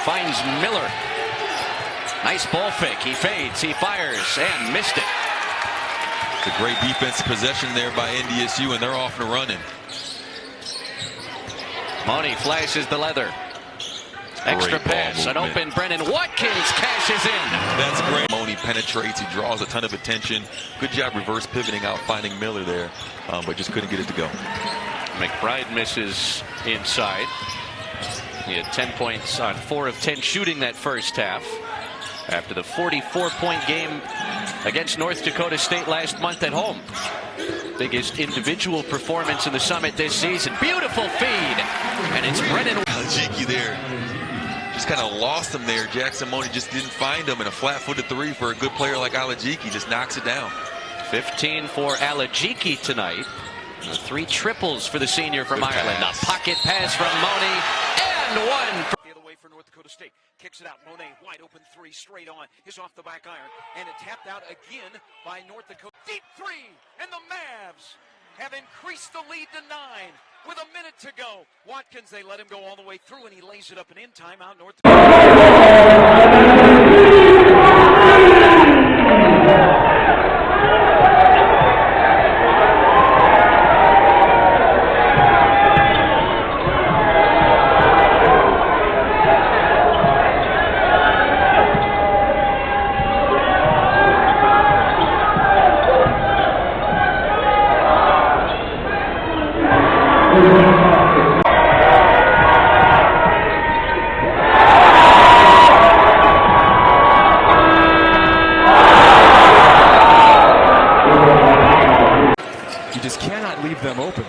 finds Miller. Nice ball fake. He fades, he fires, and missed it. It's a great defensive possession there by NDSU, and they're off and running. Money flashes the leather. Extra pass, an open Brennan. Watkins cashes in. That's great. Money penetrates, he draws a ton of attention. Good job reverse pivoting out, finding Miller there, but just couldn't get it to go. McBride misses inside. He had 10 points on 4 of 10 shooting that first half. After the 44-point game against North Dakota State last month at home. Biggest individual performance in the Summit this season. Beautiful feed. And it's Brennan. Alajiki there. Just kind of lost him there. Jackson Money just didn't find him, and a flat-footed three for a good player like Alajiki just knocks it down. 15 for Alajiki tonight. 3 triples for the senior from Ireland. A pocket pass from Money, and one. The other way for North Dakota State. Kicks it out. Monet, wide open 3, straight on. Is off the back iron. And it tapped out again by North Dakota. Deep 3, and the Mavs have increased the lead to 9 with a minute to go. Watkins, they let him go all the way through, and he lays it up and in. Timeout, North leave them open.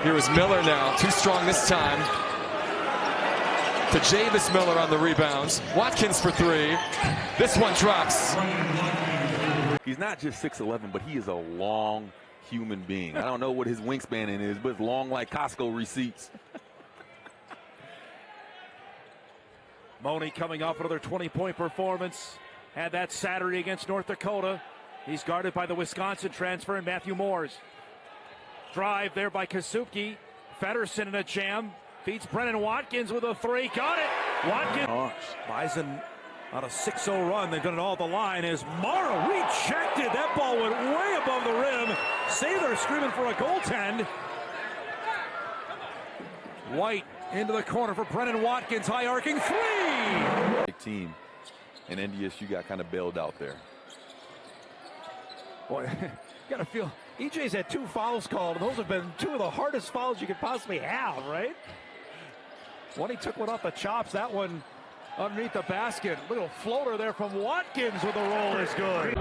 Here is Miller now, too strong this time. To Javis Miller on the rebounds. Watkins for 3. This one drops. He's not just 6'11", but he is a long human being. I don't know what his wingspan is, but it's long like Costco receipts. Money coming off another 20-point performance. Had that Saturday against North Dakota. He's guarded by the Wisconsin transfer and Matthew Moores. Drive there by Kasuki. Feddersen in a jam. Beats Brennan. Watkins with a 3. Got it. Watkins. Bison on a 6-0 run. They've done it all at the line as Morrow rejected. That ball went way above the rim. Sather screaming for a goaltend. White into the corner for Brennan. Watkins. High arcing 3. Big team. And NDSU got kind of bailed out there. Boy, you got to feel. EJ's had 2 fouls called, and those have been 2 of the hardest fouls you could possibly have, right? One, he took one off the chops. That one underneath the basket. Little floater there from Watkins with a roll is good.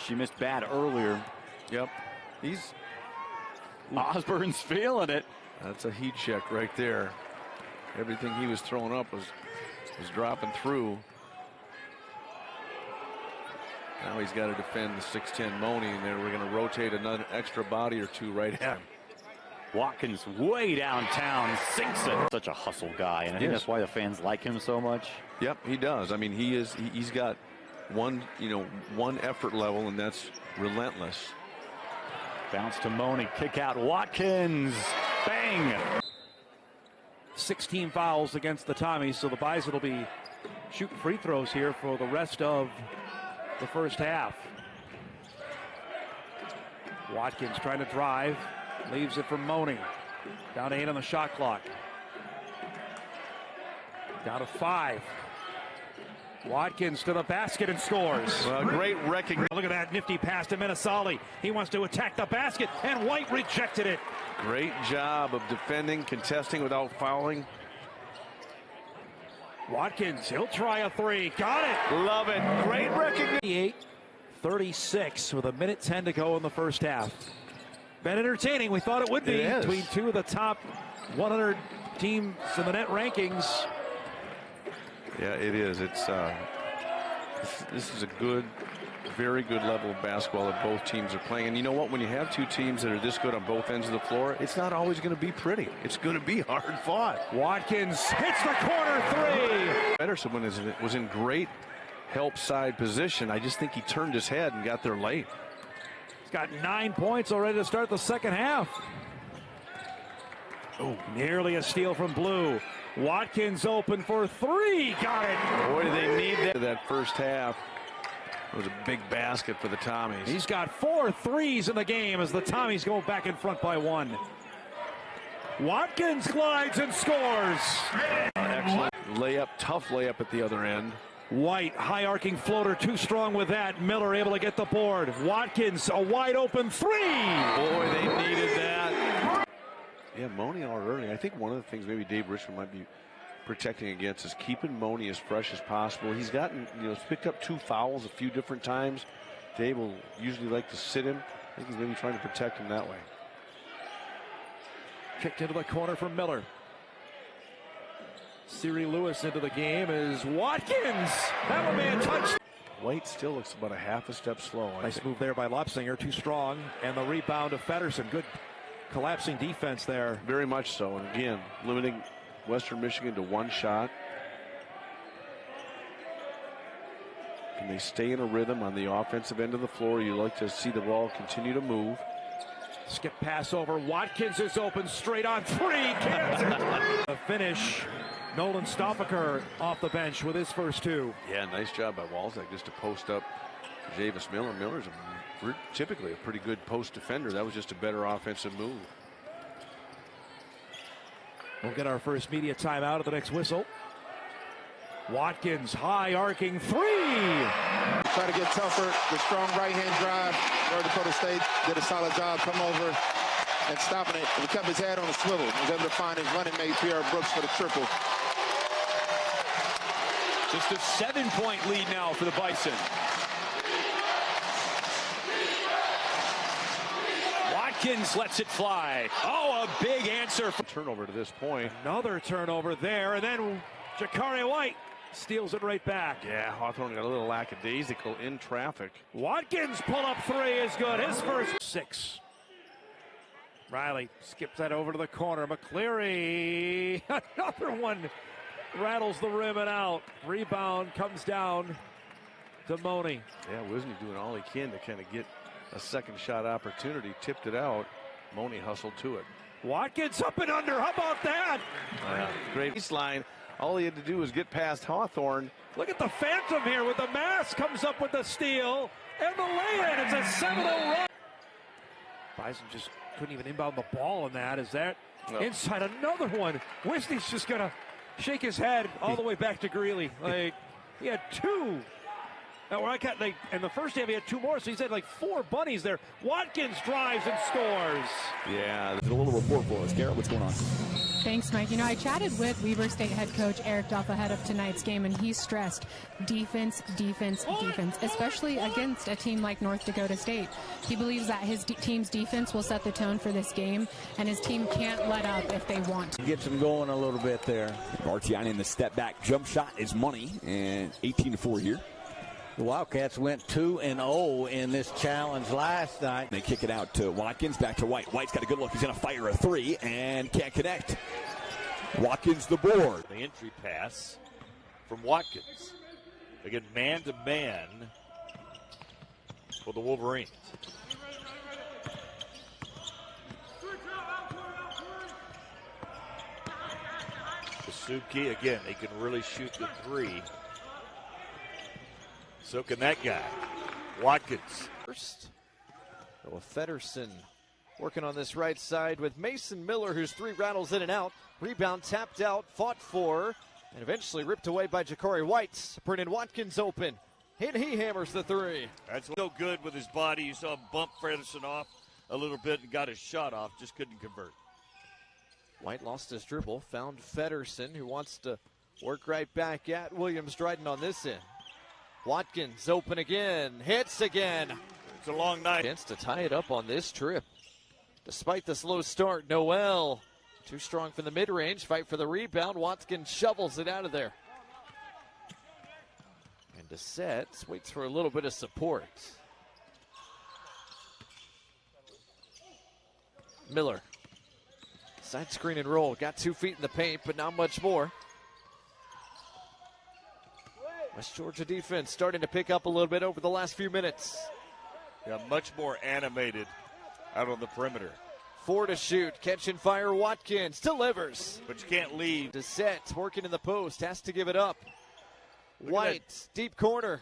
She missed bad earlier. Yep. Osborne's feeling it. That's a heat check right there. Everything he was throwing up was dropping through. Now he's got to defend the 6'10" Money, and then we're going to rotate another extra body or 2 right at him. Watkins way downtown, sinks it. Such a hustle guy, and I think that's why the fans like him so much. Yep, he does. I mean, he's got one effort level, and that's relentless. Bounce to Money, kick out Watkins, bang. 16 fouls against the Tommies, so the Bison will be shooting free throws here for the rest of the first half. Watkins trying to drive, leaves it for Money. Down to 8 on the shot clock. Down to 5. Watkins to the basket and scores. Well, great recognition. Look at that nifty pass to Minnesali. He wants to attack the basket, and White rejected it. Great job of defending, contesting without fouling. Watkins, he'll try a 3. Got it. Love it. Great recognition. 38-36 with 1:10 to go in the first half. Been entertaining. We thought it would be between two of the top 100 teams in the net rankings. Yeah, it is. It's this is a good, very good level of basketball that both teams are playing. And you know what? When you have two teams that are this good on both ends of the floor, it's not always going to be pretty. It's going to be hard fought. Watkins hits the corner 3. Pedersen was in great help side position. I just think he turned his head and got there late. He's got 9 points already to start the second half. Oh, nearly a steal from Blue. Watkins open for 3. Got it. Boy, do they need that first half. It was a big basket for the Tommies. He's got 4 threes in the game as the Tommies go back in front by 1. Watkins glides and scores. Excellent layup, tough layup at the other end. White, high arcing floater, too strong with that. Miller able to get the board. Watkins, a wide open 3. Boy, they needed that. Yeah, Money out early. I think one of the things maybe Dave Richmond might be protecting against is keeping Money as fresh as possible. He's gotten, picked up 2 fouls a few different times. Dave will usually like to sit him. I think he's maybe trying to protect him that way. Kicked into the corner for Miller. Siri Lewis into the game is Watkins. That one may have touched. White still looks about a half a step slow. Nice move there by Lopsinger, too strong. And the rebound of Feddersen. Good collapsing defense there. Very much so. And again, limiting Western Michigan to 1 shot. Can they stay in a rhythm on the offensive end of the floor? You like to see the ball continue to move. Skip pass over. Watkins is open straight on 3. The finish. Nolan Stoffaker off the bench with his first 2. Yeah, nice job by Walzak just to post up Javis Miller. Miller's typically a pretty good post defender. That was just a better offensive move. We'll get our first media timeout at the next whistle. Watkins, high arcing 3. Try to get tougher. The strong right-hand drive. North Dakota State did a solid job. Come over and stopping it. He kept his head on a swivel. He was able to find his running mate, Pierre Brooks, for the triple. Just a 7-point lead now for the Bison. Watkins lets it fly. Oh, a big answer. Turnover to this point. Another turnover there, and then Jakari White steals it right back. Yeah, Hawthorne got a little lackadaisical in traffic. Watkins pull-up 3 is good. His first 6. Riley skips that over to the corner. McCleary, another one, rattles the rim and out. Rebound comes down to Money. Yeah, Wisney doing all he can to kind of get a second shot opportunity. Tipped it out. Money hustled to it. Watkins up and under. How about that? Great baseline. All he had to do was get past Hawthorne. Look at the Phantom here with the mask. Comes up with the steal and the lay-in. It's a 7-0 run. Bison just couldn't even inbound the ball in that. Is that inside another one? Wisney's just going to shake his head all the way back to Greeley. Like, he had 2. In the first half, he had 2 more, so he's had like 4 bunnies there. Watkins drives and scores. Yeah. A little report for us. Garrett, what's going on? Thanks, Mike. I chatted with Weber State head coach Eric Duff ahead of tonight's game, and he stressed defense, defense, defense, especially against a team like North Dakota State. He believes that his team's defense will set the tone for this game, and his team can't let up if they want to. Gets them going a little bit there. Martiani in the step-back jump shot is Money, and 18-4 here. The Wildcats went 2-0 in this challenge last night. They kick it out to Watkins, back to White. White's got a good look. He's going to fire a 3 and can't connect. Watkins the board. The entry pass from Watkins. Again, man-to-man for the Wolverines. Suki, again, he can really shoot the three. So can that guy. Watkins. First, with Feddersen working on this right side with Mason Miller, whose three rattles in and out. Rebound tapped out, fought for, and eventually ripped away by Ja'Cory White. Brennan Watkins open, and he hammers the three. That's so good with his body. You saw him bump Feddersen off a little bit and got his shot off, just couldn't convert. White lost his dribble, found Feddersen, who wants to work right back at Williams-Dryden on this end. Watkins open again, hits again. It's a long night. Chance to tie it up on this trip. Despite the slow start, Noel too strong from the mid-range, fight for the rebound. Watkins shovels it out of there. And DeSette waits for a little bit of support. Miller, side screen and roll, got 2 feet in the paint, but not much more. West Georgia defense starting to pick up a little bit over the last few minutes. Yeah, much more animated out on the perimeter. 4 to shoot, catch and fire. Watkins delivers. But you can't leave. DeSette working in the post, has to give it up. White, deep corner.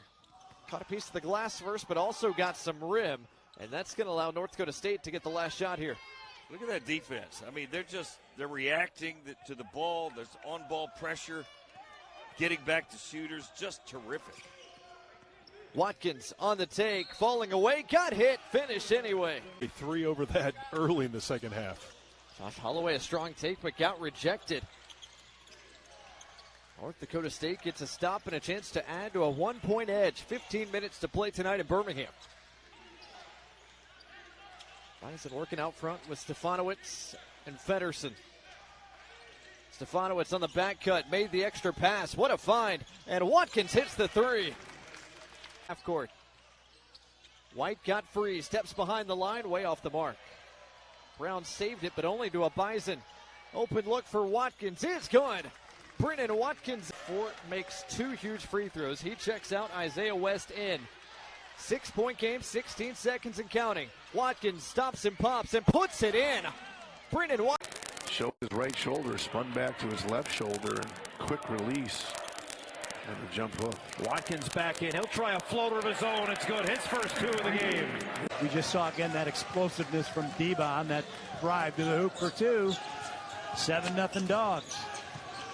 Caught a piece of the glass first, but also got some rim. And that's going to allow North Dakota State to get the last shot here. Look at that defense. I mean, they're reacting to the ball. There's on-ball pressure. Getting back to shooters, just terrific. Watkins on the take, falling away, got hit, finished anyway. 3 over that early in the second half. Josh Holloway, a strong take, but got rejected. North Dakota State gets a stop and a chance to add to a 1-point edge. 15 minutes to play tonight in Birmingham. Bison working out front with Stefanowicz and Feddersen. Stefanowicz on the back cut, made the extra pass. What a find. And Watkins hits the three. Half court. White got free, steps behind the line, way off the mark. Brown saved it, but only to a Bison. Open look for Watkins. It's good. Brennan Watkins. Fort makes 2 huge free throws. He checks out. Isaiah West in. 6-point game, 16 seconds and counting. Watkins stops and pops and puts it in. Brennan Watkins. Showed his right shoulder, spun back to his left shoulder, and quick release. And the jump hook. Watkins back in. He'll try a floater of his own. It's good. His first 2 of the game. We just saw again that explosiveness from Deba on that drive to the hoop for 2. 7-0 Dogs.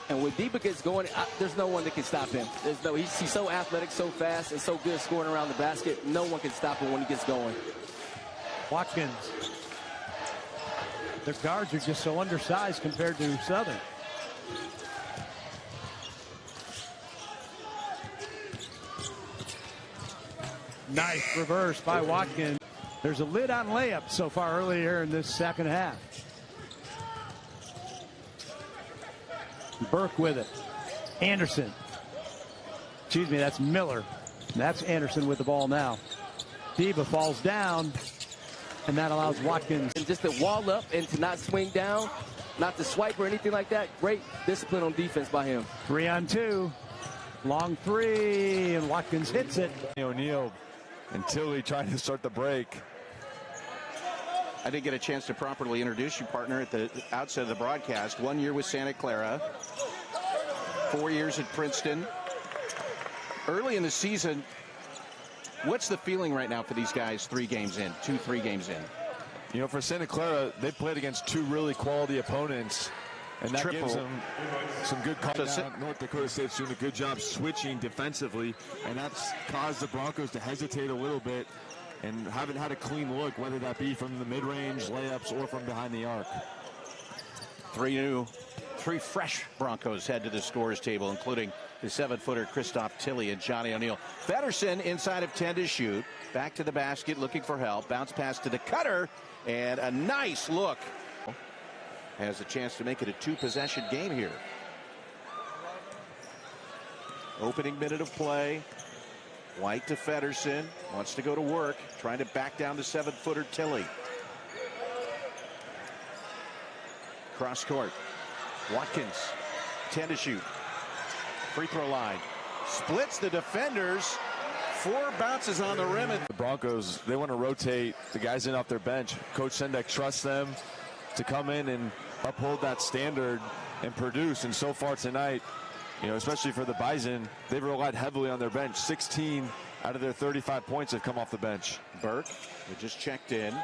And when Deba gets going, there's no one that can stop him. He's so athletic, so fast, and so good scoring around the basket. No one can stop him when he gets going. Watkins. Their guards are just so undersized compared to Southern. Nice reverse by Watkins. There's a lid on layup so far earlier in this second half. Burke with it. Anderson. Excuse me, that's Miller. That's Anderson with the ball now. Deba falls down, and that allows Watkins. And just to wall up and to not swing down, not to swipe or anything like that. Great discipline on defense by him. 3 on 2. Long 3, and Watkins hits it. O'Neal and Tilly trying to start the break. I didn't get a chance to properly introduce you, partner, at the outset of the broadcast. 1 year with Santa Clara, 4 years at Princeton. Early in the season, what's the feeling right now for these guys 3 games in, 3 games in? You know, for Santa Clara, they played against 2 really quality opponents, and that gives them some good calls. North Dakota State's doing a good job switching defensively, and that's caused the Broncos to hesitate a little bit and haven't had a clean look, whether that be from the mid-range layups or from behind the arc. 3 fresh Broncos head to the scorers table, including the 7-footer Christoph Tilly and Johnny O'Neal. Feddersen inside of 10 to shoot. Back to the basket looking for help. Bounce pass to the cutter, and a nice look. Has a chance to make it a 2-possession game here. Opening minute of play. White to Feddersen. Wants to go to work. Trying to back down the 7-footer Tilly. Cross court. Watkins. 10 to shoot. Free throw line. Splits the defenders. 4 bounces on the rim. The Broncos, they want to rotate the guys in off their bench. Coach Sendek trusts them to come in and uphold that standard and produce. And so far tonight, you know, especially for the Bison, they've relied heavily on their bench. 16 out of their 35 points have come off the bench. Burke, who just checked in.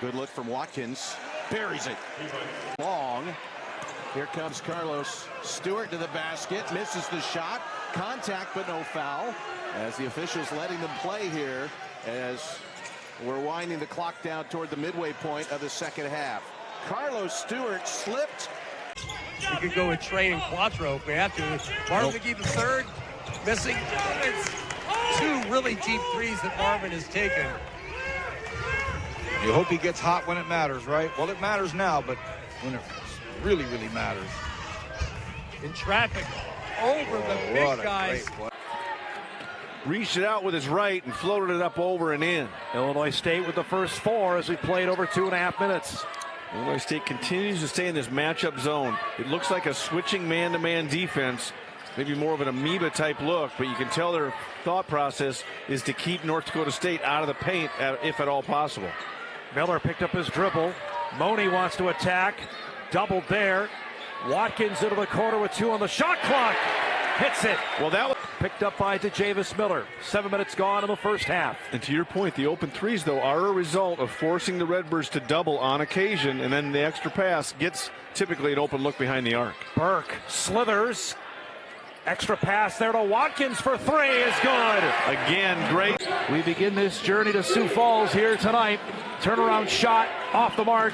Good look from Watkins. Buries it. Long. Here comes Carlos Stewart to the basket. Misses the shot. Contact, but no foul. As the officials letting them play here as we're winding the clock down toward the midway point of the second half. Carlos Stewart slipped. We could go with Trey and Quattro if we have to. Marvin McGee the third, missing. It's two really deep threes that Marvin has taken. You hope he gets hot when it matters, right? Well, it matters now, but when it really, really matters. In traffic over the big guys. Reached it out with his right and floated it up over and in. Illinois State with the first 4 as we played over 2.5 minutes. Illinois State continues to stay in this matchup zone. It looks like a switching man-to-man defense, maybe more of an amoeba type look, but you can tell their thought process is to keep North Dakota State out of the paint if at all possible. Miller picked up his dribble. Money wants to attack. Doubled there. Watkins into the corner with 2 on the shot clock. Hits it. Well, that was picked up by Javis Miller. 7 minutes gone in the first half. And to your point, the open threes, though, are a result of forcing the Redbirds to double on occasion, and then the extra pass gets typically an open look behind the arc. Burke slithers. Extra pass there to Watkins for 3 is good. Again, great. We begin this journey to Sioux Falls here tonight. Turnaround shot off the mark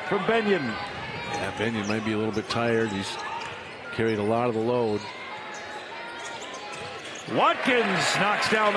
from Brennan. Yeah, Brennan might be a little bit tired. He's carried a lot of the load. Watkins knocks down the